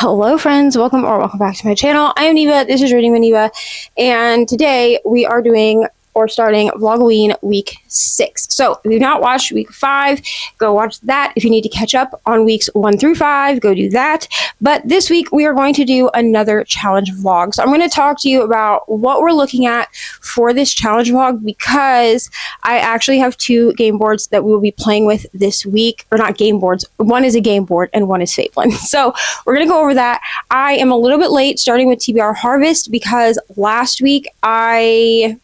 Hello friends, welcome back to my channel. I am Neva, this is Reading with Neva, and today we are starting Vlogoween week 6. So if you've not watched week 5, go watch that. If you need to catch up on weeks 1 through 5, go do that. But this week we are going to do another challenge vlog. So I'm going to talk to you about what we're looking at for this challenge vlog, because I actually have 2 game boards that we will be playing with this week. Or not game boards, one is a game board and one is FABLEN. So we're going to go over that. I am a little bit late starting with TBR Harvest because last week I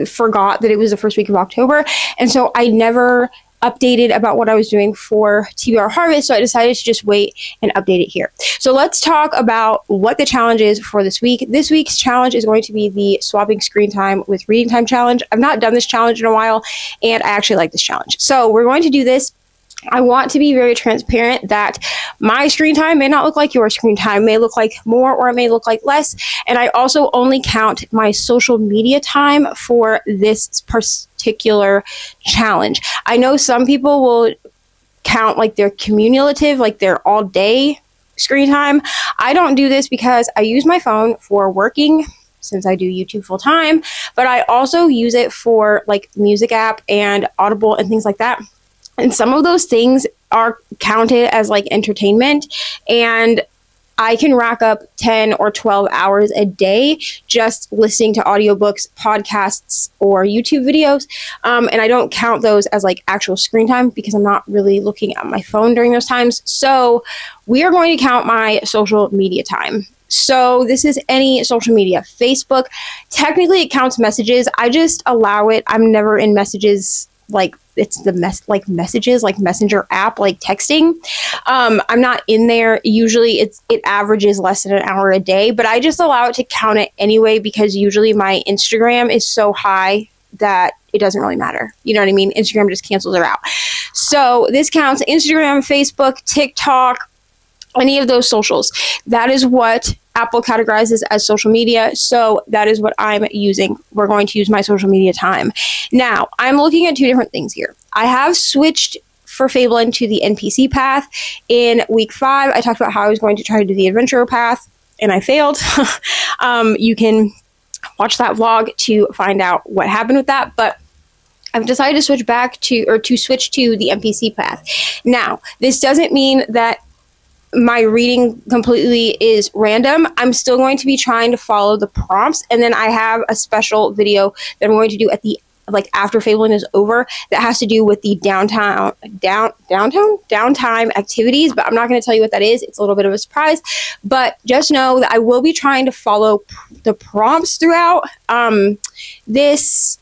forgot that it was the first week of October, and so I never updated about what I was doing for TBR Harvest, so I decided to just wait and update it here. So let's talk about what the challenge is for this week. This week's challenge is going to be the swapping screen time with reading time challenge. I've not done this challenge in a while, and I actually like this challenge. So we're going to do this. I want to be very transparent that my screen time may not look like your screen time, may look like more or it may look like less. And I also only count my social media time for this particular challenge. I know some people will count like their cumulative, like their all day screen time. I don't do this because I use my phone for working, since I do YouTube full time, but I also use it for like music app and Audible and things like that. And some of those things are counted as like entertainment, and I can rack up 10 or 12 hours a day just listening to audiobooks, podcasts, or YouTube videos. And I don't count those as like actual screen time because I'm not really looking at my phone during those times. So we are going to count my social media time. So this is any social media. Facebook, technically it counts messages. I just allow it. I'm never in messages, like it's the messages, like messenger app, like texting. I'm not in there. Usually it averages less than an hour a day, but I just allow it to count it anyway, because usually my Instagram is so high that it doesn't really matter. You know what I mean? Instagram just cancels it out. So this counts Instagram, Facebook, TikTok, any of those socials. That is what Apple categorizes as social media, so that is what I'm using. We're going to use my social media time. Now, I'm looking at 2 different things here. I have switched for FABLEN to the NPC path. In week 5, I talked about how I was going to try to do the adventurer path, and I failed. You can watch that vlog to find out what happened with that, but I've decided to switch to the NPC path. Now, this doesn't mean that my reading completely is random. I'm still going to be trying to follow the prompts, and then I have a special video that I'm going to do at the after FABLEN is over that has to do with the downtime activities, but I'm not going to tell you what that is. It's a little bit of a surprise, but just know that I will be trying to follow the prompts throughout this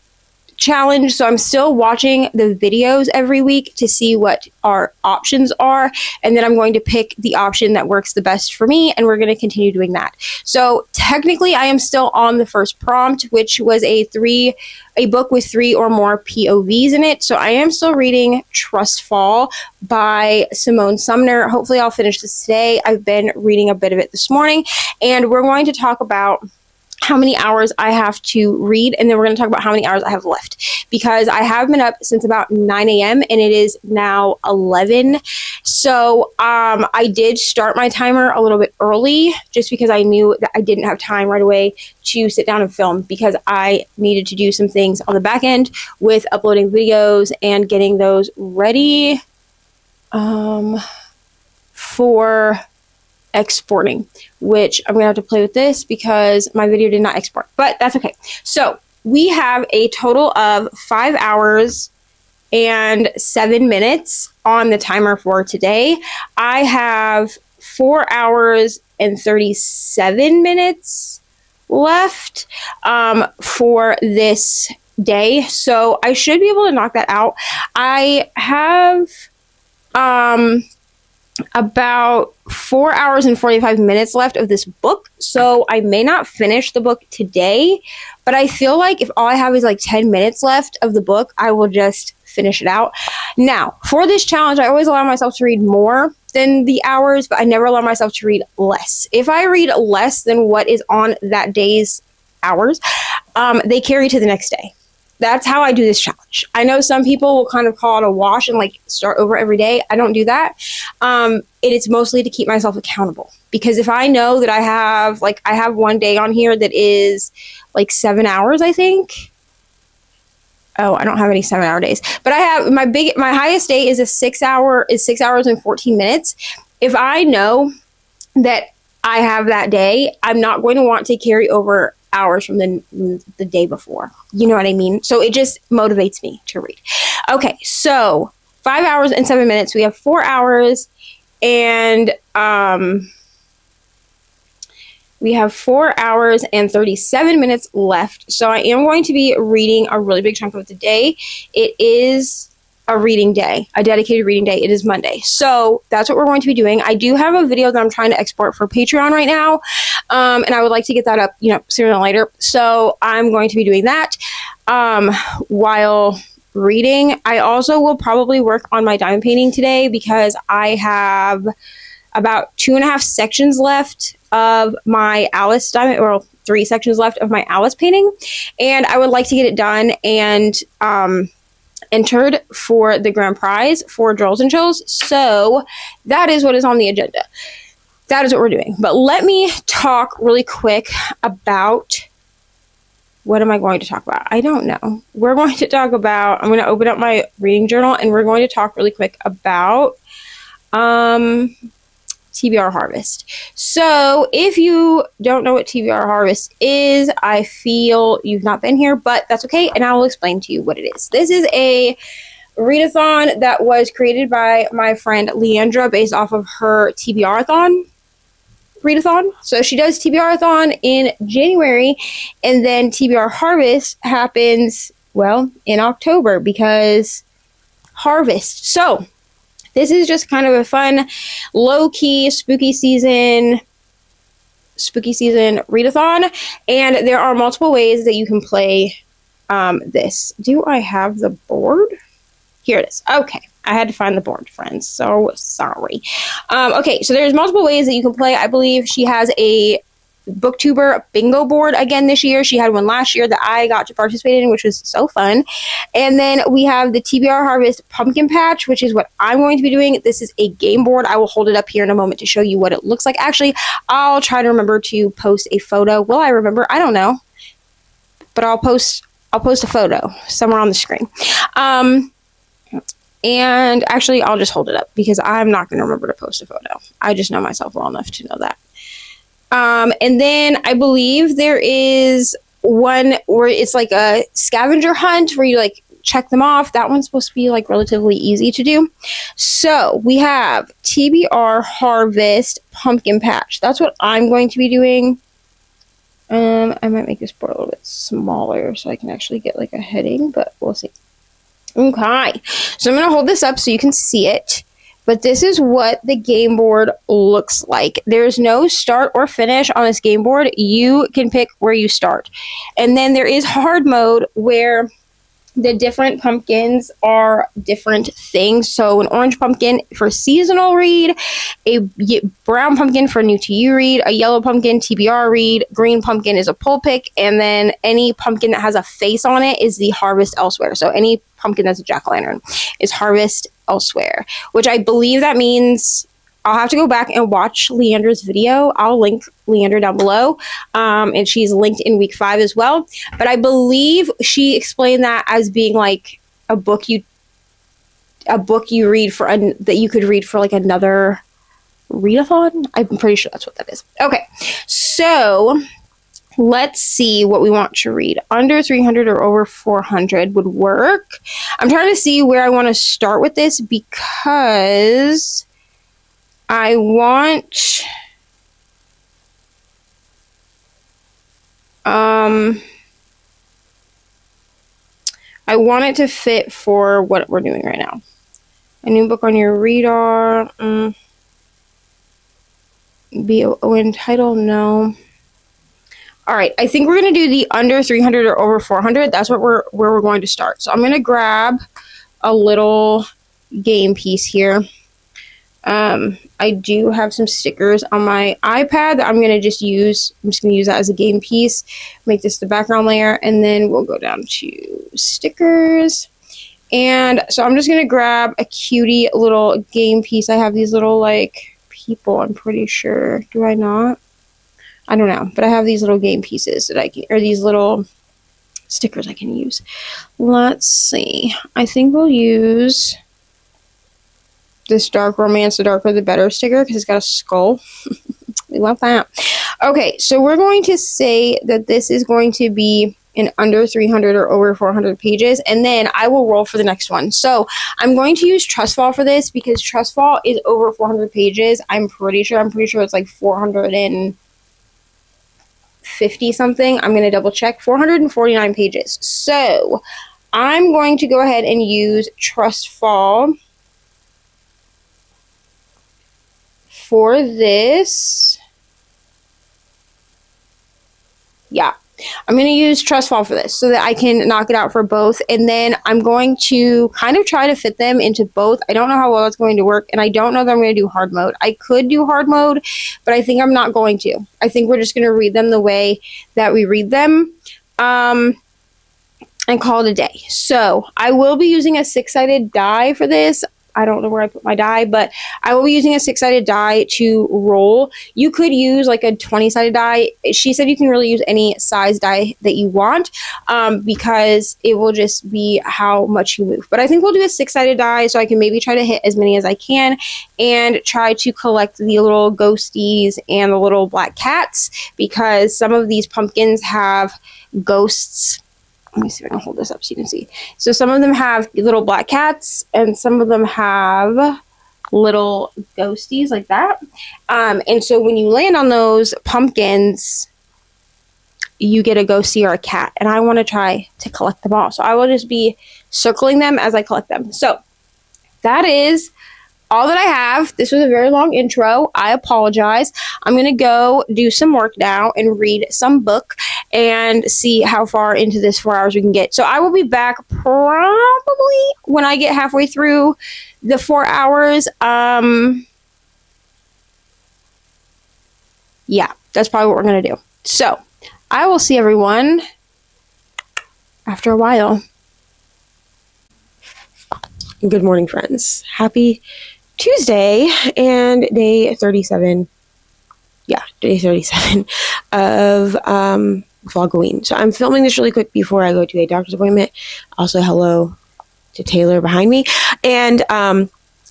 challenge. So I'm still watching the videos every week to see what our options are, and then I'm going to pick the option that works the best for me, and we're going to continue doing that. So technically I am still on the first prompt, which was a book with 3 or more POVs in it. So I am still reading Trust Fall by Simone Sumner. Hopefully I'll finish this today. I've been reading a bit of it this morning, and we're going to talk about how many hours I have to read, and then we're going to talk about how many hours I have left, because I have been up since about 9 a.m. and it is now 11. So I did start my timer a little bit early just because I knew that I didn't have time right away to sit down and film, because I needed to do some things on the back end with uploading videos and getting those ready for exporting, which I'm gonna have to play with this because my video did not export, but that's okay. So we have a total of 5 hours and 7 minutes on the timer for today. I have 4 hours and 37 minutes left for this day, so I should be able to knock that out. I have about 4 hours and 45 minutes left of this book, so I may not finish the book today, but I feel like if all I have is like 10 minutes left of the book, I will just finish it out. Now, for this challenge, I always allow myself to read more than the hours, but I never allow myself to read less. If I read less than what is on that day's hours, they carry to the next day. that's how I do this challenge. I know some people will kind of call it a wash and like start over every day. I don't do that. It's mostly to keep myself accountable, because if I know that I have one day on here that is like 7 hours, I think. Oh, I don't have any 7-hour days, but I have my highest day is 6 hours and 14 minutes. If I know that I have that day, I'm not going to want to carry over hours from the day before. You know what I mean? So it just motivates me to read. Okay, so 5 hours and 7 minutes. We have 4 hours and we have 4 hours and 37 minutes left. So I am going to be reading a really big chunk of the day. It is a reading day, a dedicated reading day. It is Monday. So that's what we're going to be doing. I do have a video that I'm trying to export for Patreon right now. And I would like to get that up, sooner than later. So I'm going to be doing that while reading. I also will probably work on my diamond painting today, because I have about 2.5 sections left of my Alice diamond, or 3 sections left of my Alice painting. And I would like to get it done and entered for the grand prize for Drills and Chills. So that is what is on the agenda. That is what we're doing. But let me talk really quick about, what am I going to talk about? I don't know. We're going to talk about, I'm going to open up my reading journal and we're going to talk really quick about TBR Harvest. So if you don't know what TBR Harvest is, I feel you've not been here, but that's okay, and I will explain to you what it is. This is a readathon that was created by my friend Leandra based off of her TBR-a-thon readathon. So she does TBR-a-thon in January, and then TBR Harvest happens, well, in October, because harvest. So this is just kind of a fun, low-key, spooky season readathon, and there are multiple ways that you can play this. Do I have the board? Here it is. Okay, I had to find the board, friends. So sorry. Okay, so there's multiple ways that you can play. I believe she has a booktuber bingo board again this year. She had one last year that I got to participate in, which was so fun. And then we have the TBR Harvest Pumpkin Patch, which is what I'm going to be doing. This is a game board. I will hold it up here in a moment to show you what it looks like. Actually, I'll try to remember to post a photo. Will I remember? I don't know. But I'll post a photo somewhere on the screen. And actually, I'll just hold it up because I'm not going to remember to post a photo. I just know myself well enough to know that. And then I believe there is one where it's like a scavenger hunt where you like check them off. That one's supposed to be like relatively easy to do. So we have TBR Harvest Pumpkin Patch. That's what I'm going to be doing. I might make this board a little bit smaller so I can actually get like a heading, but we'll see. Okay, so I'm going to hold this up so you can see it. But this is what the game board looks like. There's no start or finish on this game board. You can pick where you start. And then there is hard mode where the different pumpkins are different things. So an orange pumpkin for seasonal read, a brown pumpkin for new to you read, a yellow pumpkin TBR read, green pumpkin is a pull pick, and then any pumpkin that has a face on it is the harvest elsewhere. So any pumpkin that's a jack-o'-lantern is harvest elsewhere, which I believe that means I'll have to go back and watch Leandra's video. I'll link Leandra down below, and she's linked in week 5 as well. But I believe she explained that as being like a book you read for that you could read for like another readathon. I'm pretty sure that's what that is. Okay, so let's see what we want to read. Under 300 or over 400 would work. I'm trying to see where I want to start with this because I want it to fit for what we're doing right now. A new book on your radar. B-O-O-N title, no. All right, I think we're going to do the under 300 or over 400. That's where we're going to start. So I'm going to grab a little game piece here. I do have some stickers on my iPad that I'm going to just use. I'm just going to use that as a game piece. Make this the background layer, and then we'll go down to stickers. And so I'm just going to grab a cutie little game piece. I have these little, like, people, I'm pretty sure. Do I not? I don't know. But I have these little game pieces that I can, or these little stickers I can use. Let's see. I think we'll use this Dark Romance, the darker the better sticker, because it's got a skull. We love that. Okay, so we're going to say that this is going to be in under 300 or over 400 pages, and then I will roll for the next one. So I'm going to use Trust Fall for this because Trust Fall is over 400 pages. I'm pretty sure it's like 450 something. I'm going to double check. 449 pages. So I'm going to go ahead and use Trust Fall for this. Yeah, I'm going to use Trust Fall for this so that I can knock it out for both. And then I'm going to kind of try to fit them into both. I don't know how well it's going to work, and I don't know that I'm going to do hard mode. I could do hard mode, but I think I'm not going to. I think we're just going to read them the way that we read them. And call it a day. So I will be using a 6-sided die for this. I don't know where I put my die, but I will be using a 6-sided die to roll. You could use like a 20-sided die. She said you can really use any size die that you want because it will just be how much you move. But I think we'll do a 6-sided die so I can maybe try to hit as many as I can and try to collect the little ghosties and the little black cats because some of these pumpkins have ghosts. Let me see if I can hold this up so you can see. So some of them have little black cats and some of them have little ghosties like that. And so when you land on those pumpkins, you get a ghostie or a cat. And I want to try to collect them all. So I will just be circling them as I collect them. So that is all that I have. This was a very long intro. I apologize. I'm going to go do some work now and read some book and see how far into this 4 hours we can get. So I will be back probably when I get halfway through the 4 hours. Yeah, that's probably what we're going to do. So I will see everyone after a while. Good morning, friends. Happy Tuesday and day 37. Yeah, day 37 of Vlogoween. So I'm filming this really quick before I go to a doctor's appointment. Also, hello to Taylor behind me. And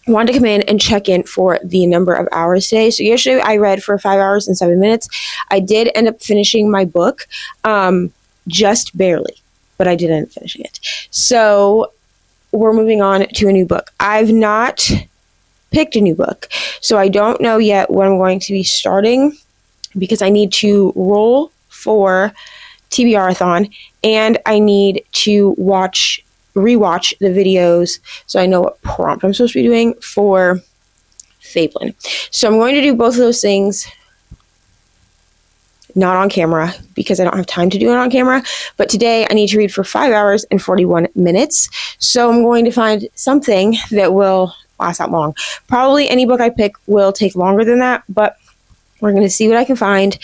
wanted to come in and check in for the number of hours today. So yesterday I read for 5 hours and 7 minutes. I did end up finishing my book, just barely, but I did end up finishing it. So we're moving on to a new book. I've not picked a new book, so I don't know yet what I'm going to be starting because I need to roll for TBR-a-thon and I need to rewatch the videos so I know what prompt I'm supposed to be doing for FABLEN. So I'm going to do both of those things not on camera because I don't have time to do it on camera. But today I need to read for 5 hours and 41 minutes. So I'm going to find something that will last that long. Probably any book I pick will take longer than that, but we're going to see what I can find.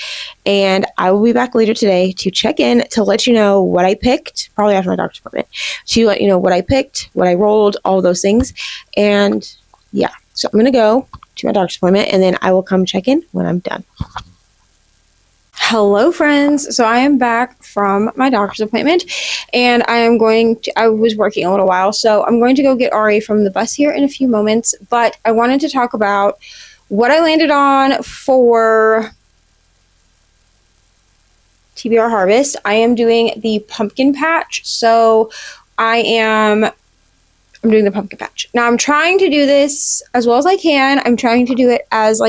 And I will be back later today to check in to let you know what I picked, probably after my doctor's appointment, to let you know what I picked, what I rolled, all of those things. And yeah, so I'm going to go to my doctor's appointment and then I will come check in when I'm done. Hello, friends. So I am back from my doctor's appointment and I was working a little while, so I'm going to go get Ari from the bus here in a few moments, but I wanted to talk about what I landed on for TBR Harvest. I am doing the pumpkin patch, so I'm doing the pumpkin patch. Now I'm trying to do this as well as I can. I'm trying to do it as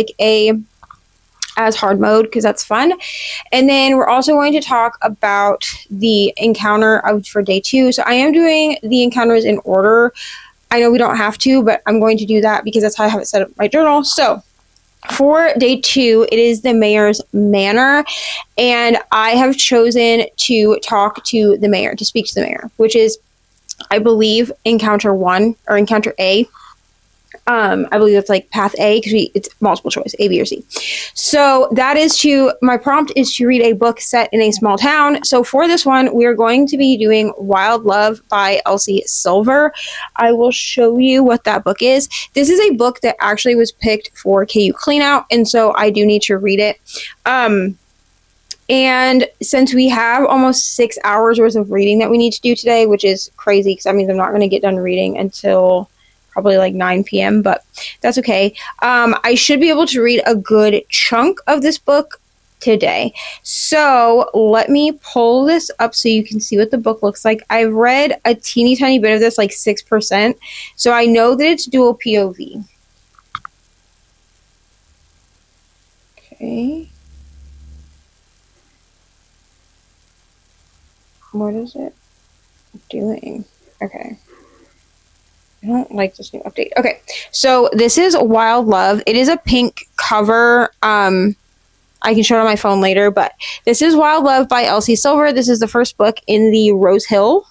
as hard mode because that's fun. And then we're also going to talk about the encounter for day 2. So I am doing the encounters in order. I know we don't have to, but I'm going to do that because that's how I have it set up in my journal. So for day 2, it is the mayor's manor, and I have chosen to talk to the mayor, to speak to the mayor, which is, I believe, encounter 1 or encounter A. I believe that's like path A because it's multiple choice, A, B, or C. So that is my prompt is to read a book set in a small town. So for this one, we're going to be doing Wild Love by Elsie Silver. I will show you what that book is. This is a book that actually was picked for KU Cleanout, and so I do need to read it. And since we have almost 6 hours worth of reading that we need to do today, which is crazy because that means I'm not going to get done reading until probably like 9 p.m., but that's okay. I should be able to read a good chunk of this book today. So let me pull this up so you can see what the book looks like. I've read a teeny tiny bit of this, like 6%. So I know that it's dual POV. Okay. What is it doing? Okay. I don't like this new update. Okay, so this is Wild Love. It is a pink cover. I can show it on my phone later, but this is Wild Love by Elsie Silver. This is the first book in the Rose Hill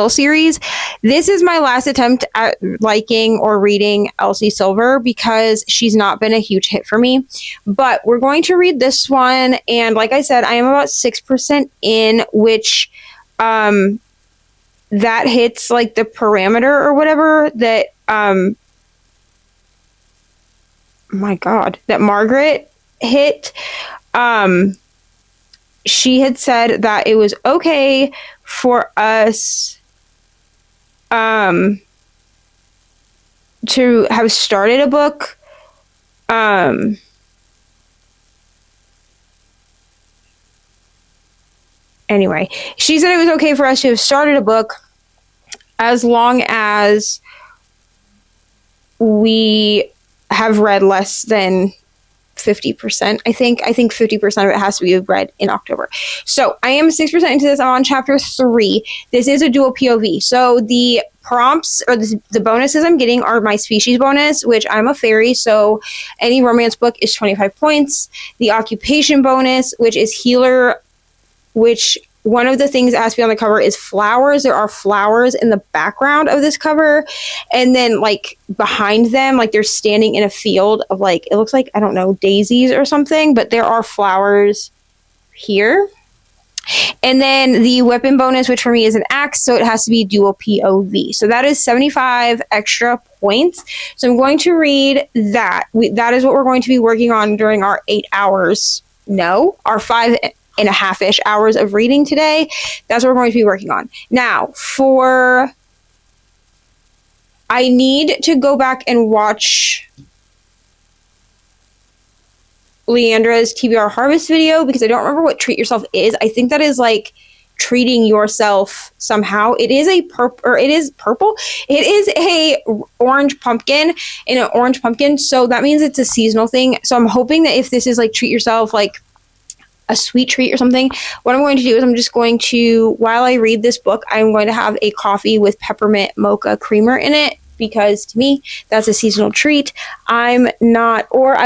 series. This is my last attempt at liking or reading Elsie Silver because she's not been a huge hit for me. But we're going to read this one, and like I said, I am about 6% in, which that hits like the parameter or whatever that my God, that Margaret hit. She had said that it was okay for us to have started a book anyway, she said it was okay for us to have started a book as long as we have read less than 50%. I think 50% of it has to be read in October. So I am 6% into this. I'm on chapter 3. This is a dual POV. So the prompts or the bonuses I'm getting are my species bonus, which I'm a fairy, so any romance book is 25 points. The occupation bonus, which is healer, which one of the things that has to be on the cover is flowers. There are flowers in the background of this cover. And then like behind them, like they're standing in a field of like, it looks like, I don't know, daisies or something, but there are flowers here. And then the weapon bonus, which for me is an axe, so it has to be dual POV. So that is 75 extra points. So I'm going to read that. That is what we're going to be working on during our 8 hours. No, our 5.5-ish hours of reading today. That's what we're going to be working on. Now, I need to go back and watch Leandra's TBR Harvest video because I don't remember what treat yourself is. I think that is like treating yourself somehow. It is purple. It is a orange pumpkin in an orange pumpkin. So that means it's a seasonal thing. So I'm hoping that if this is like treat yourself, like a sweet treat or something, what I'm going to do is I'm just going to, while I read this book, I'm going to have a coffee with peppermint mocha creamer in it because to me, that's a seasonal treat. I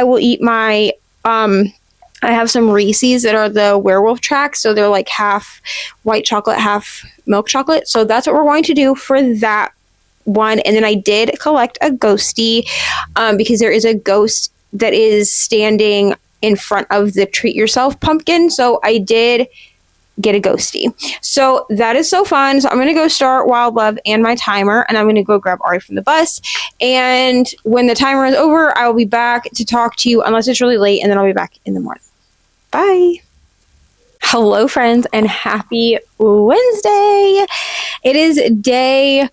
will eat my, I have some Reese's that are the werewolf tracks, so they're like half white chocolate, half milk chocolate. So that's what we're going to do for that one. And then I did collect a ghostie because there is a ghost that is standing in front of the treat yourself pumpkin. So I did get a ghostie. So that is so fun. So I'm going to go start Wild Love and my timer, and I'm going to go grab Ari from the bus. And when the timer is over, I will be back to talk to you unless it's really late, and then I'll be back in the morning. Bye. Hello, friends, and happy Wednesday. It is day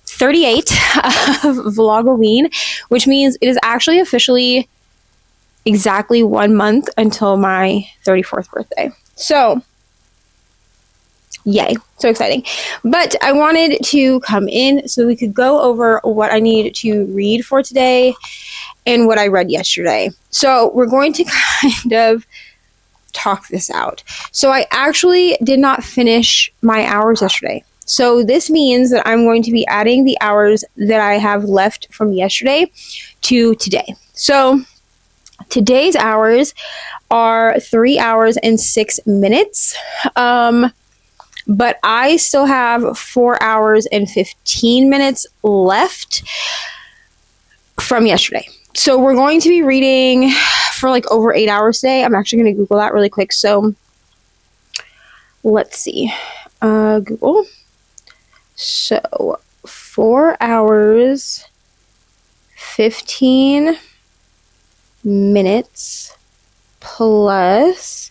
38 of Vlogoween, which means it is actually officially exactly 1 month until my 34th birthday. So, yay. So exciting. But I wanted to come in so we could go over what I need to read for today and what I read yesterday. So we're going to kind of talk this out. So I actually did not finish my hours yesterday. So this means that I'm going to be adding the hours that I have left from yesterday to today. So today's hours are 3 hours and 6 minutes. But I still have 4 hours and 15 minutes left. from yesterday. So we're going to be reading for like over 8 hours today. I'm actually going to Google that really quick. So let's see. Google. So 4 hours, 15 minutes plus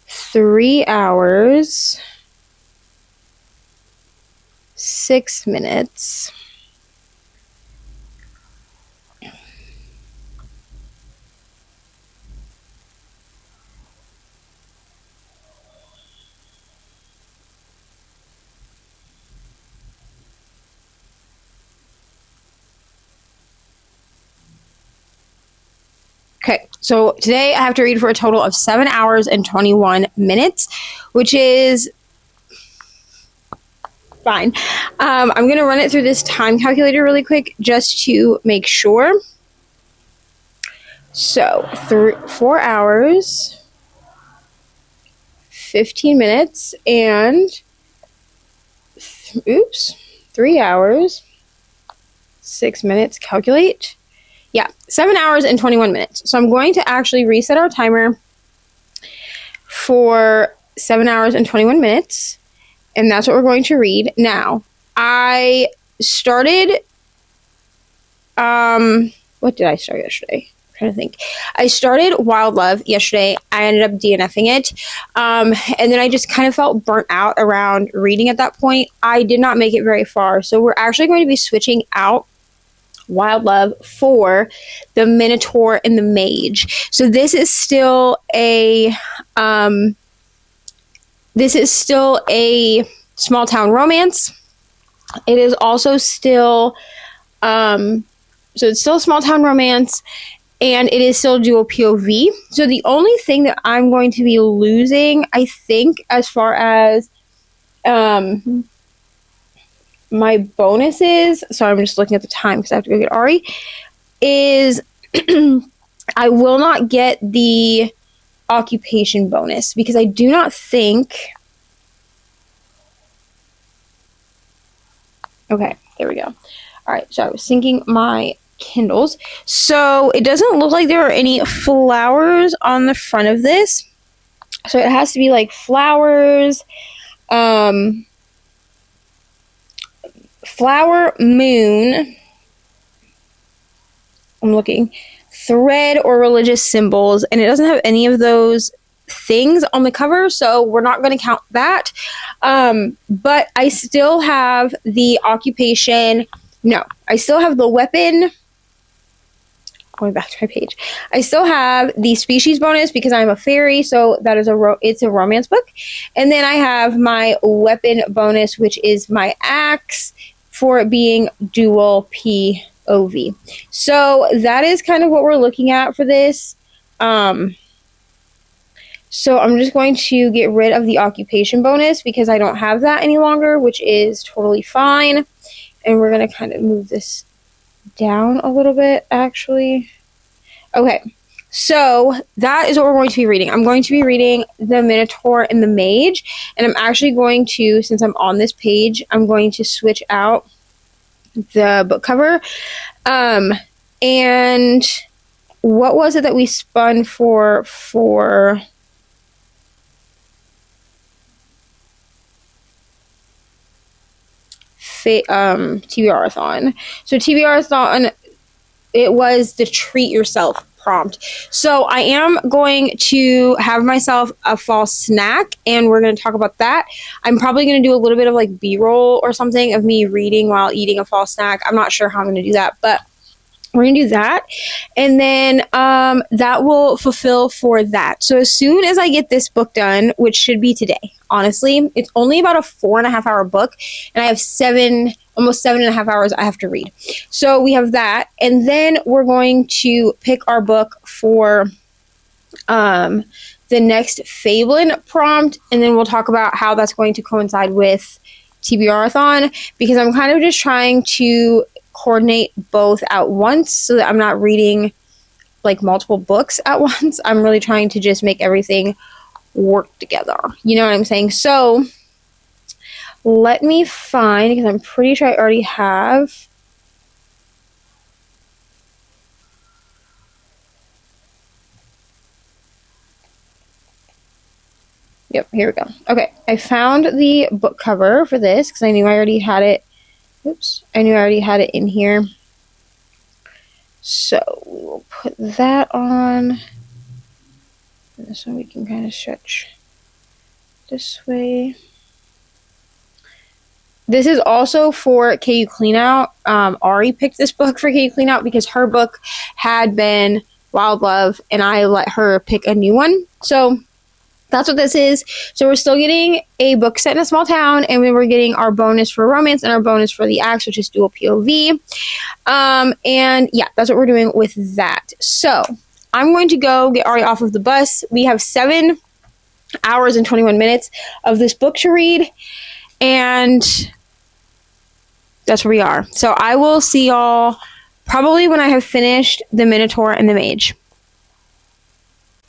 3 hours, 6 minutes. Okay, so today I have to read for a total of 7 hours and 21 minutes, which is fine. I'm going to run it through this time calculator really quick just to make sure. So 4 hours, 15 minutes, and 3 hours, 6 minutes. Calculate. Yeah, 7 hours and 21 minutes. So I'm going to actually reset our timer for 7 hours and 21 minutes. And that's what we're going to read. Now, I started, what did I start yesterday? I'm trying to think. I started Wild Love yesterday. I ended up DNFing it. And then I just kind of felt burnt out around reading at that point. I did not make it very far. So we're actually going to be switching out Wild Love for the Minotaur and the Mage. So this is still a small town romance. It is also still so it's still a small town romance, and it is still dual POV. So the only thing that I'm going to be losing, I think, as far as my bonuses, sorry, I'm just looking at the time because I have to go get Ari, is I will not get the occupation bonus because I do not think... Okay, there we go. All right, so I was syncing my Kindles. So it doesn't look like there are any flowers on the front of this. So it has to be like flowers, flower, moon, I'm looking, thread, or religious symbols, and it doesn't have any of those things on the cover, so we're not going to count that. But I still have the occupation. No, I still have the weapon. Going back to my page, I still have the species bonus because I'm a fairy, so that is it's a romance book. And then I have my weapon bonus, which is my axe, for it being dual POV. So that is kind of what we're looking at for this. So I'm just going to get rid of the occupation bonus because I don't have that any longer, which is totally fine. And we're going to kind of move this down a little bit, actually. Okay, so that is what we're going to be reading. I'm going to be reading The Minotaur and the Mage, and I'm actually going to, since I'm on this page, I'm going to switch out the book cover. And what was it that we spun for TBR-a-thon? So TBR-a-thon, it was the treat yourself prompt. So I am going to have myself a fall snack, and we're going to talk about that. I'm probably going to do a little bit of like B-roll or something of me reading while eating a fall snack. I'm not sure how I'm going to do that, but we're going to do that. And then that will fulfill for that. So as soon as I get this book done, which should be today, honestly, it's only about a 4.5 hour book, and I have almost 7.5 hours I have to read. So we have that, and then we're going to pick our book for the next FABLEN prompt, and then we'll talk about how that's going to coincide with TBR-a-thon, because I'm kind of just trying to coordinate both at once so that I'm not reading like multiple books at once. I'm really trying to just make everything work together. You know what I'm saying? So let me find, because I'm pretty sure I already have Yep, here we go. Okay, I found the book cover for this because I knew I already had it. Oops, I knew I already had it in here. So we will put that on. And this one we can kind of stretch this way. This is also for KU Cleanout. Ari picked this book for KU Cleanout because her book had been Wild Love, and I let her pick a new one. So that's what this is. So we're still getting a book set in a small town, and we were getting our bonus for romance and our bonus for the axe, which is dual POV. And yeah, that's what we're doing with that. So I'm going to go get Ari off of the bus. We have 7 hours and 21 minutes of this book to read, and that's where we are. So I will see y'all probably when I have finished The Minotaur and the Mage.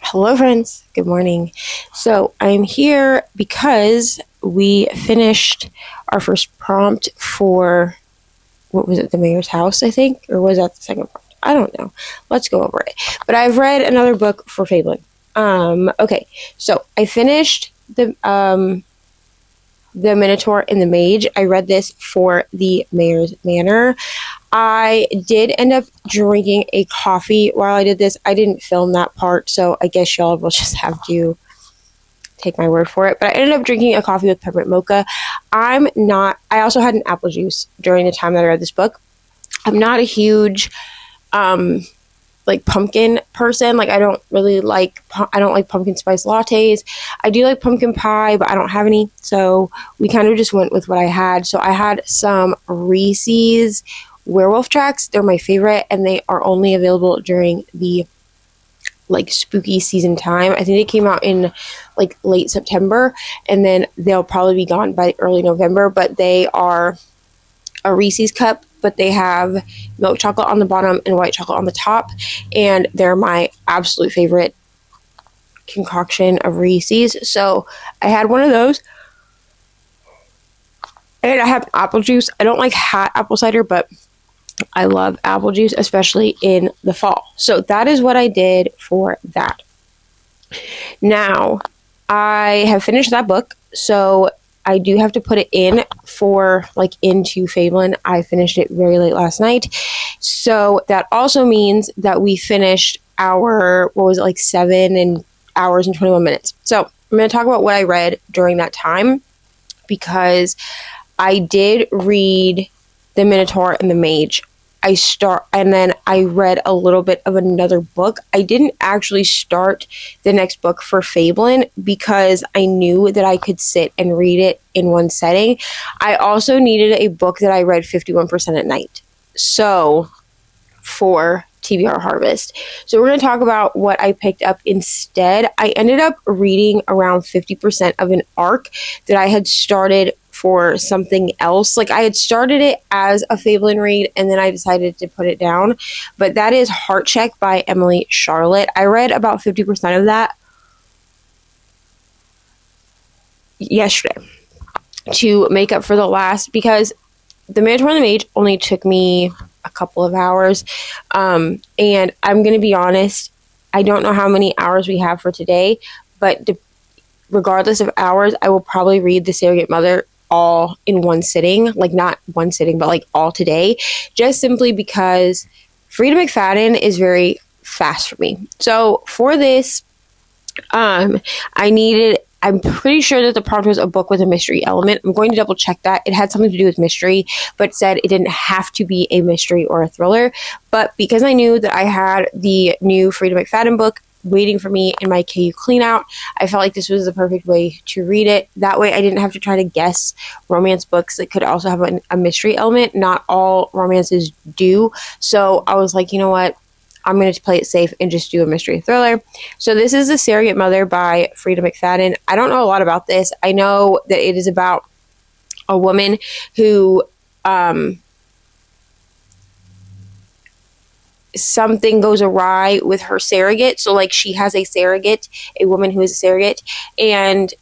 Hello friends, good morning. So I'm here because we finished our first prompt for, what was it, the mayor's house, I think? Or was that the second prompt? I don't know. Let's go over it. But I've read another book for FABLEN. Okay, so I finished the Minotaur and the Mage. I read this for the Mayor's Manor. I did end up drinking a coffee while I did this. I didn't film that part, so I guess y'all will just have to take my word for it. But I ended up drinking a coffee with peppermint mocha. I also had an apple juice during the time that I read this book. I'm not a huge like pumpkin person. Like I don't like pumpkin spice lattes. I do like pumpkin pie, but I don't have any. So we kind of just went with what I had. So I had some Reese's werewolf tracks. They're my favorite, and they are only available during the like spooky season time. I think they came out in like late September, and then they'll probably be gone by early November, but they are a Reese's cup, but they have milk chocolate on the bottom and white chocolate on the top, and they're my absolute favorite concoction of Reese's. So I had one of those, and I have apple juice. I don't like hot apple cider, but I love apple juice, especially in the fall. So that is what I did for that. Now, I have finished that book, so I do have to put it in for, like, into FABLEN. I finished it very late last night. So that also means that we finished our, 7 hours and 21 minutes. So I'm going to talk about what I read during that time, because I did read The Minotaur and the Mage. And then I read a little bit of another book. I didn't actually start the next book for FABLEN because I knew that I could sit and read it in one setting. I also needed a book that I read 51% at night. So for TBR Harvest. So we're going to talk about what I picked up instead. I ended up reading around 50% of an arc that I had started for something else. Like I had started it as a FABLEN read, and then I decided to put it down. But that is Heart Check by Emily Charlotte. I read about 50% of that yesterday to make up for the last, because The Minotaur and the Mage only took me a couple of hours. And I'm going to be honest, I don't know how many hours we have for today, but regardless of hours, I will probably read The Surrogate Mother all in one sitting. Like not one sitting, but like all today, just simply because Frida McFadden is very fast for me. So for this, I'm pretty sure that the prompt was a book with a mystery element. I'm going to double check that. It had something to do with mystery, but said it didn't have to be a mystery or a thriller. But because I knew that I had the new Frida McFadden book waiting for me in my KU cleanout, I felt like this was the perfect way to read it. That way I didn't have to try to guess romance books that could also have a mystery element. Not all romances do. So I was like, you know what? I'm going to play it safe and just do a mystery thriller. So this is The Surrogate Mother by Frida McFadden. I don't know a lot about this. I know that it is about a woman who something goes awry with her surrogate. So like she has a surrogate, a woman who is a surrogate, and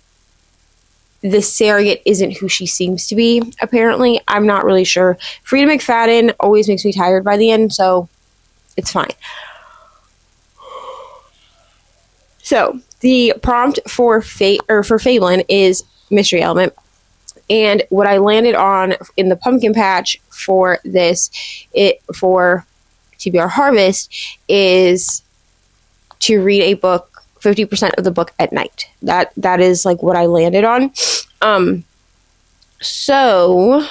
the surrogate isn't who she seems to be, apparently. I'm not really sure. Frida McFadden always makes me tired by the end, so it's fine. So the prompt for FABLEN is mystery element. And what I landed on in the pumpkin patch for this, for TBR Harvest, is to read a book, 50% of the book at night. That is like what I landed on. So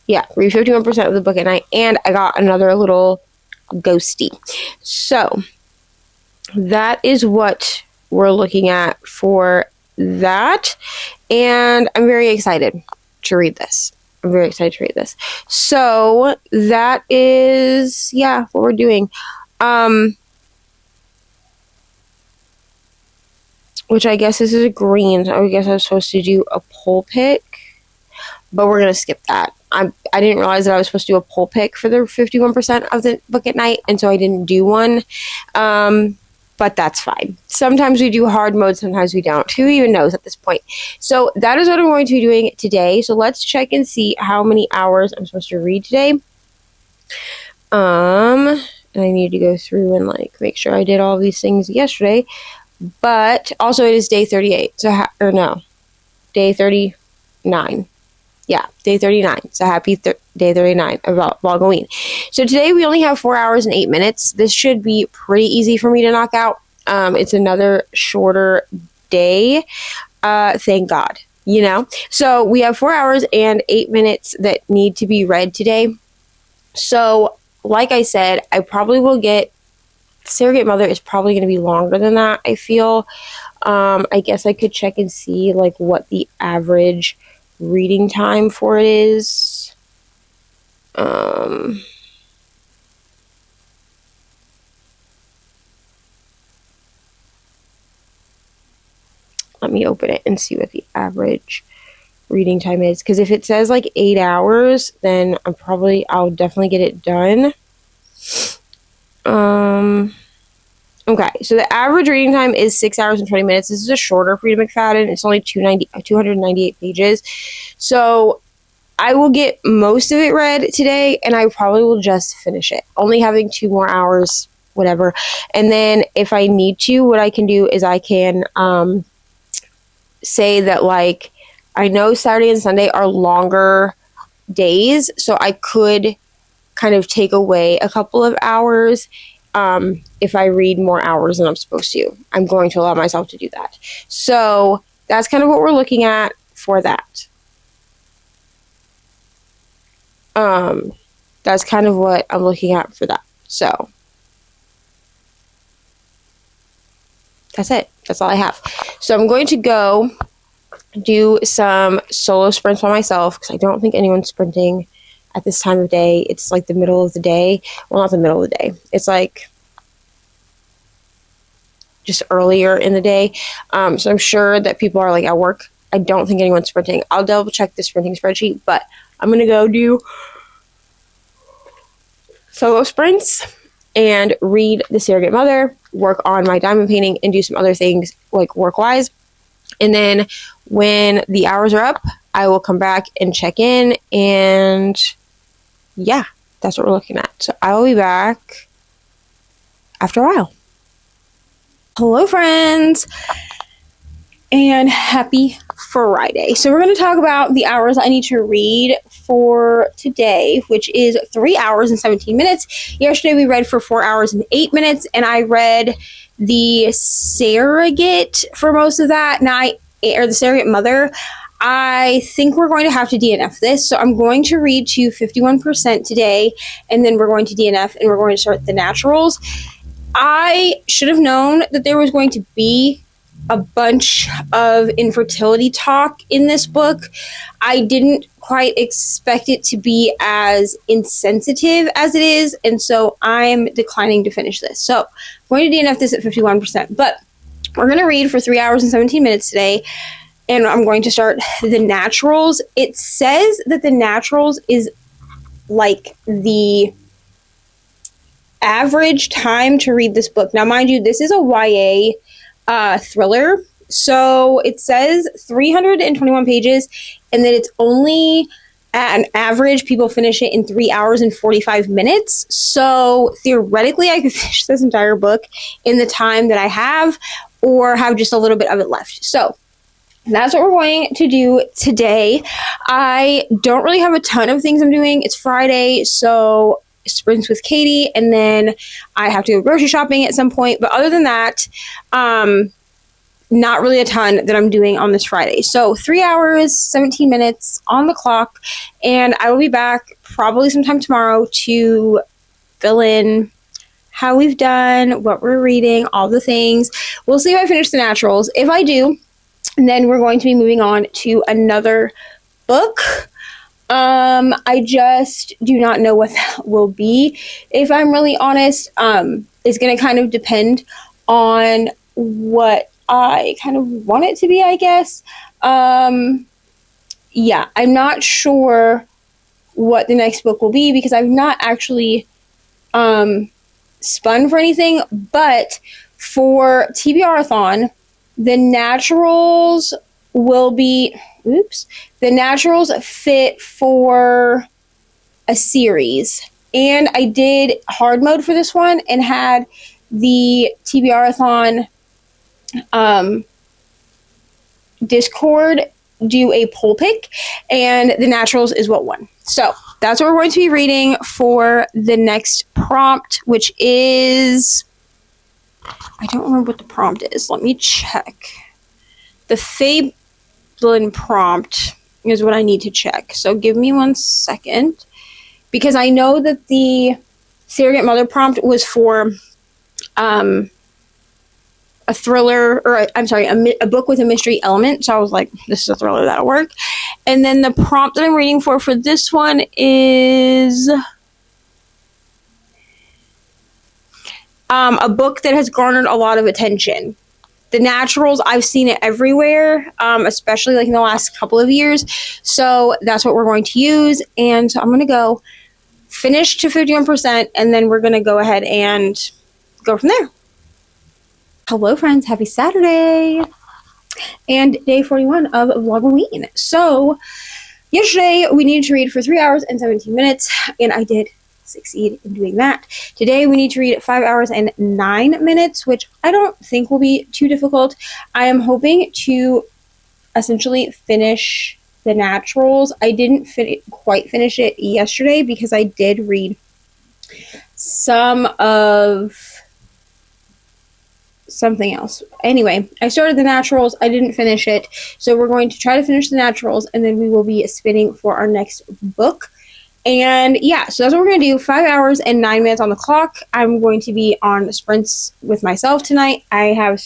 yeah, read 51% of the book at night, and I got another little ghosty. So that is what we're looking at for that, and I'm very excited to read this. So that is, yeah, what we're doing. Which I guess this is a green, so I guess I was supposed to do a poll pick, but we're going to skip that. I didn't realize that I was supposed to do a poll pick for the 51% of the book at night, and so I didn't do one. But that's fine. Sometimes we do hard mode, sometimes we don't. Who even knows at this point? So that is what I'm going to be doing today. So let's check and see how many hours I'm supposed to read today. And I need to go through and like make sure I did all these things yesterday. But also it is day 38. So day 39. Yeah, day 39. So happy day 39 about Vlogoween. So today we only have 4 hours and 8 minutes. This should be pretty easy for me to knock out. It's another shorter day. Thank God, you know. So we have 4 hours and 8 minutes that need to be read today. So like I said, I probably will get Surrogate Mother is probably going to be longer than that, I feel. I guess I could check and see like what the average reading time for it is. Let me open it and see what the average reading time is, because if it says like 8 hours, then I'll definitely get it done. Okay, so the average reading time is 6 hours and 20 minutes. This is a shorter Frida McFadden. It's only 298 pages. So I will get most of it read today, and I probably will just finish it. Only having 2 more hours, whatever. And then if I need to, what I can do is I can say that, like, I know Saturday and Sunday are longer days, so I could kind of take away a couple of hours if I read more hours than I'm supposed to. I'm going to allow myself to do that. So that's kind of what we're looking at for that. That's kind of what I'm looking at for that. So that's it. That's all I have. So I'm going to go do some solo sprints by myself, because I don't think anyone's sprinting at this time of day. It's like the middle of the day. Well, not the middle of the day. It's like just earlier in the day. So I'm sure that people are like at work. I don't think anyone's sprinting. I'll double check the sprinting spreadsheet, but I'm going to go do solo sprints and read The Surrogate Mother, work on my diamond painting, and do some other things like work-wise. And then when the hours are up, I will come back and check in, and yeah, that's what we're looking at. So I will be back after a while. Hello, friends, and happy Friday. So we're going to talk about the hours I need to read for today, which is 3 hours and 17 minutes. Yesterday we read for 4 hours and 8 minutes, and I read the Surrogate for most of that night, or the Surrogate Mother. I think we're going to have to DNF this, so I'm going to read to 51% today, and then we're going to DNF, and we're going to start the naturals. I should have known that there was going to be a bunch of infertility talk in this book. I didn't quite expect it to be as insensitive as it is, and so I'm declining to finish this. So I'm going to DNF this at 51%, but we're going to read for 3 hours and 17 minutes today, and I'm going to start the naturals. It says that the naturals is like the average time to read this book. Now, mind you, this is a YA thriller, so it says 321 pages, and then it's only at an average, people finish it in 3 hours and 45 minutes. So theoretically, I could finish this entire book in the time that I have, or have just a little bit of it left. So that's what we're going to do today. I don't really have a ton of things I'm doing. It's Friday, so sprints with Katie, and then I have to go grocery shopping at some point. But other than that, not really a ton that I'm doing on this Friday. So 3 hours, 17 minutes on the clock, and I will be back probably sometime tomorrow to fill in how we've done, what we're reading, all the things. We'll see if I finish the naturals. If I do, then we're going to be moving on to another book. I just do not know what that will be. If I'm really honest, it's going to kind of depend on what I kind of want it to be, I guess. Yeah, I'm not sure what the next book will be because I've not actually spun for anything, but for TBR-a-thon, the naturals will be, the naturals fit for a series. And I did hard mode for this one and had the TBR-a-thon Discord do a poll pick, and the naturals is what won. So that's what we're going to be reading for the next prompt, which is, I don't remember what the prompt is. Let me check. The FABLEN prompt is what I need to check. So give me 1 second, because I know that the surrogate mother prompt was for a thriller, or I'm sorry, a book with a mystery element. So I was like, this is a thriller, that'll work. And then the prompt that I'm reading for this one is a book that has garnered a lot of attention. The naturals, I've seen it everywhere, especially like in the last couple of years. So that's what we're going to use. And so I'm going to go finish to 51%, and then we're going to go ahead and go from there. Hello friends, happy Saturday, and day 41 of Vlogoween. So, yesterday we needed to read for 3 hours and 17 minutes, and I did succeed in doing that. Today we need to read 5 hours and 9 minutes, which I don't think will be too difficult. I am hoping to essentially finish the naturals. I didn't quite finish it yesterday because I did read some of something else. Anyway, I started the naturals. I didn't finish it. So we're going to try to finish the naturals, and then we will be spinning for our next book. And yeah, so that's what we're going to do. 5 hours and 9 minutes on the clock. I'm going to be on sprints with myself tonight. I have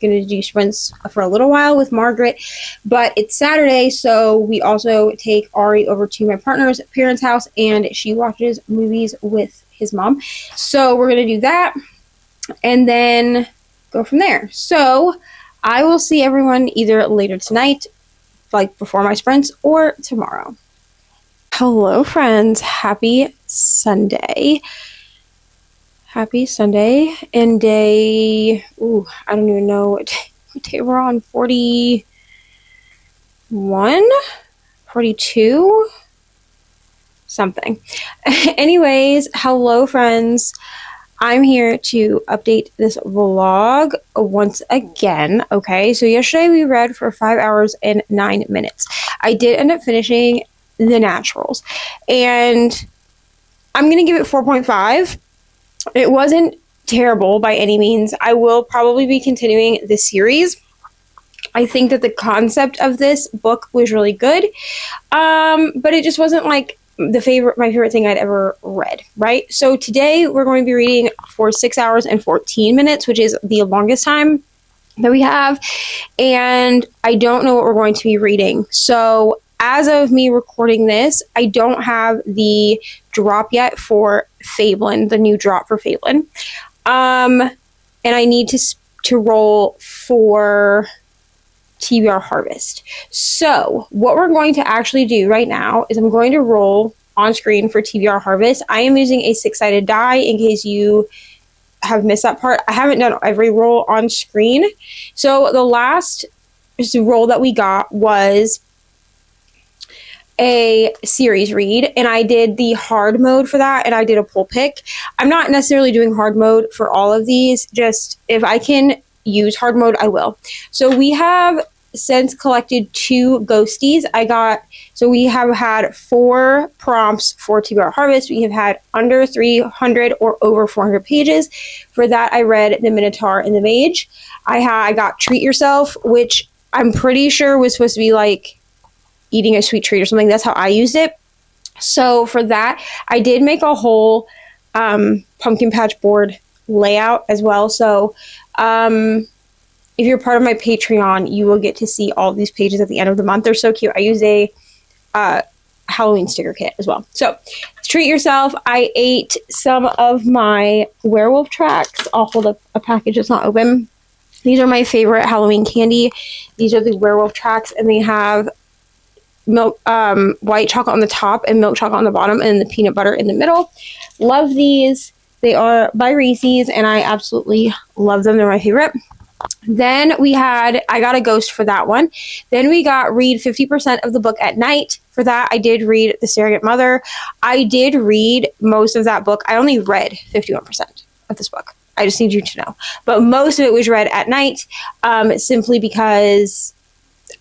going to do sprints for a little while with Margaret, but it's Saturday, so we also take Ari over to my partner's parents' house, and she watches movies with his mom. So we're going to do that, and then go from there. So I will see everyone either later tonight, like before my sprints, or tomorrow. Hello friends, happy Sunday. Happy Sunday, and day, I don't even know what day we're on, 41? 42? Something. Anyways, hello friends. I'm here to update this vlog once again. Okay, so yesterday we read for 5 hours and 9 minutes. I did end up finishing the naturals, and I'm going to give it 4.5. It wasn't terrible by any means. I will probably be continuing this series. I think that the concept of this book was really good, but it just wasn't like my favorite thing I'd ever read, right? So today we're going to be reading for 6 hours and 14 minutes, which is the longest time that we have, and I don't know what we're going to be reading. So as of me recording this, I don't have the drop yet for FABLEN, the new drop for FABLEN. And I need to roll for TBR Harvest. So what we're going to actually do right now is I'm going to roll on screen for TBR Harvest. I am using a 6-sided die in case you have missed that part. I haven't done every roll on screen. So the last roll that we got was a series read, and I did the hard mode for that, and I did a pull pick. I'm not necessarily doing hard mode for all of these, just if I can use hard mode, I will. So we have since collected 2 ghosties. So we have had 4 prompts for TBR Harvest. We have had under 300 or over 400 pages. For that, I read The Minotaur and the Mage. I got Treat Yourself, which I'm pretty sure was supposed to be like eating a sweet treat or something. That's how I used it. So for that, I did make a whole pumpkin patch board layout as well. So if you're part of my Patreon, you will get to see all of these pages at the end of the month. They're so cute. I use a Halloween sticker kit as well. So Treat Yourself. I ate some of my werewolf tracks. I'll hold up a package that's not open. These are my favorite Halloween candy. These are the werewolf tracks, and they have milk, white chocolate on the top and milk chocolate on the bottom, and the peanut butter in the middle. Love these. They are by Reese's, and I absolutely love them. They're my favorite. Then I got a ghost for that one. Then we got read 50% of the book at night. For that, I did read The Surrogate Mother. I did read most of that book. I only read 51% of this book. I just need you to know. But most of it was read at night, simply because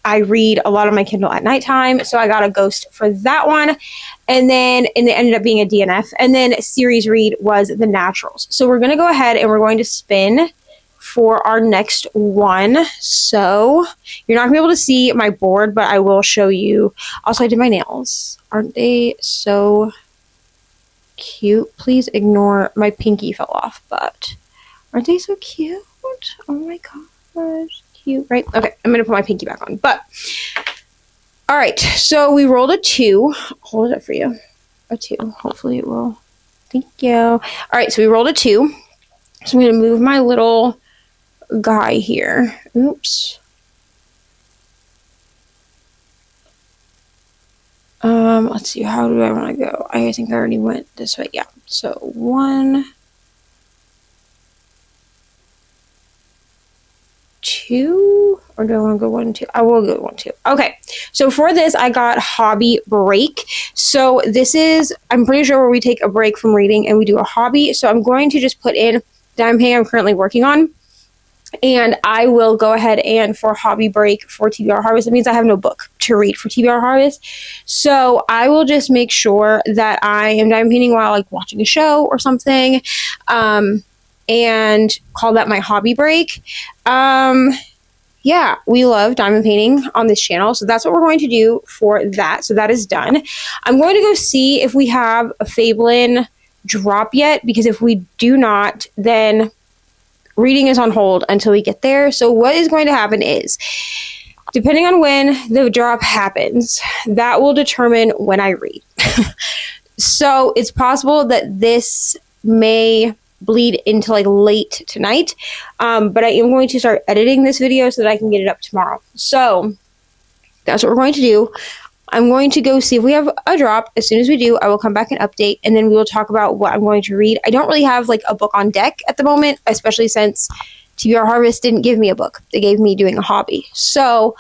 I read a lot of my Kindle at nighttime. So I got a ghost for that one. And it ended up being a DNF. And then series read was The Naturals. So we're going to go ahead and we're going to spin for our next one. So you're not gonna be able to see my board, but I will show you. Also, I did my nails. Aren't they so cute? Please ignore my pinky fell off, but aren't they so cute? Oh my gosh, cute, right? Okay, I'm gonna put my pinky back on. But all right, so we rolled a 2. Hold it up for you. A 2. Hopefully it will. Thank you. All right, so we rolled a 2. So I'm gonna move my little guy here. Oops. Let's see, how do I want to go? I think I already went this way. Yeah. So 1, 2, or do I want to go 1, 2? I will go 1, 2. Okay. So for this, I got hobby break. So this is, I'm pretty sure, where we take a break from reading and we do a hobby. So I'm going to just put in Diamond Painting I'm currently working on. And I will go ahead and for hobby break for TBR Harvest, it means I have no book to read for TBR Harvest. So I will just make sure that I am diamond painting while like watching a show or something, and call that my hobby break. Yeah, we love diamond painting on this channel. So that's what we're going to do for that. So that is done. I'm going to go see if we have a FABLEN drop yet, because if we do not, then reading is on hold until we get there. So what is going to happen is, depending on when the drop happens, that will determine when I read. So it's possible that this may bleed into like late tonight, but I am going to start editing this video so that I can get it up tomorrow. So that's what we're going to do. I'm going to go see if we have a drop. As soon as we do, I will come back and update, and then we will talk about what I'm going to read. I don't really have like a book on deck at the moment, especially since TBR Harvest didn't give me a book. They gave me doing a hobby. So,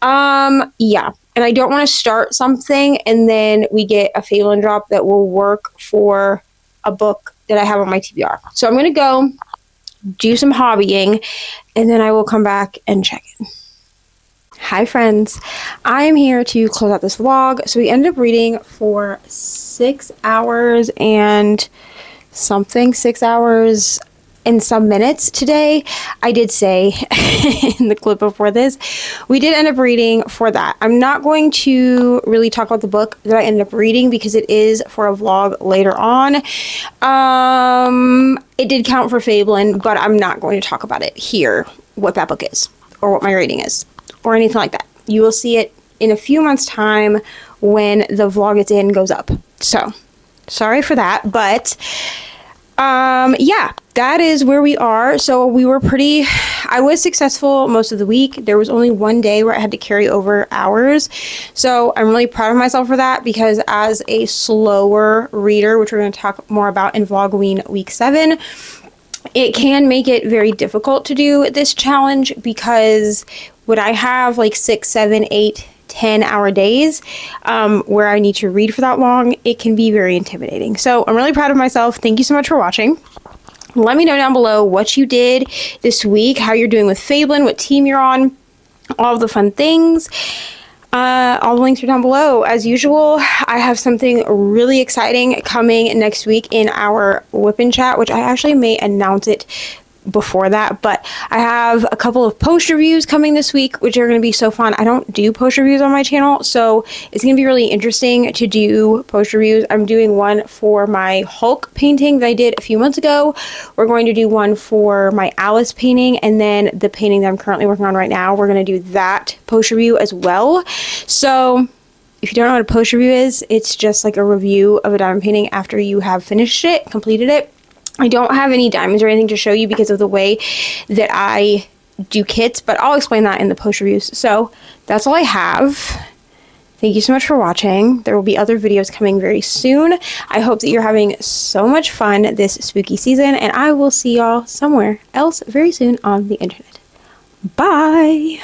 yeah. And I don't want to start something and then we get a FABLEN drop that will work for a book that I have on my TBR. So I'm going to go do some hobbying, and then I will come back and check it. Hi friends, I am here to close out this vlog. So we ended up reading for 6 hours and something, 6 hours and some minutes today. I did say in the clip before this, we did end up reading for that. I'm not going to really talk about the book that I ended up reading because it is for a vlog later on. It did count for FABLEN, but I'm not going to talk about it here, what that book is or what my rating is, or anything like that. You will see it in a few months' time when the vlog it's in goes up. So, sorry for that, but yeah, that is where we are. So I was successful most of the week. There was only one day where I had to carry over hours. So I'm really proud of myself for that, because as a slower reader, which we're going to talk more about in Vlogoween week 7, it can make it very difficult to do this challenge, because would I have like 6, 7, 8, 10-hour days where I need to read for that long, it can be very intimidating. So I'm really proud of myself. Thank you so much for watching. Let me know down below what you did this week, how you're doing with FABLEN, what team you're on, all of the fun things. All the links are down below. As usual, I have something really exciting coming next week in our Whip-In chat, which I actually may announce it before that, but I have a couple of post reviews coming this week, which are going to be so fun. I don't do post reviews on my channel, so it's going to be really interesting to do post reviews. I'm doing one for my Hulk painting that I did a few months ago. We're going to do one for my Alice painting, and then the painting that I'm currently working on right now, we're going to do that post review as well. So if you don't know what a post review is, it's just like a review of a diamond painting after you have finished it, completed it. I don't have any diamonds or anything to show you because of the way that I do kits, but I'll explain that in the post reviews. So that's all I have. Thank you so much for watching. There will be other videos coming very soon. I hope that you're having so much fun this spooky season, and I will see y'all somewhere else very soon on the internet. Bye!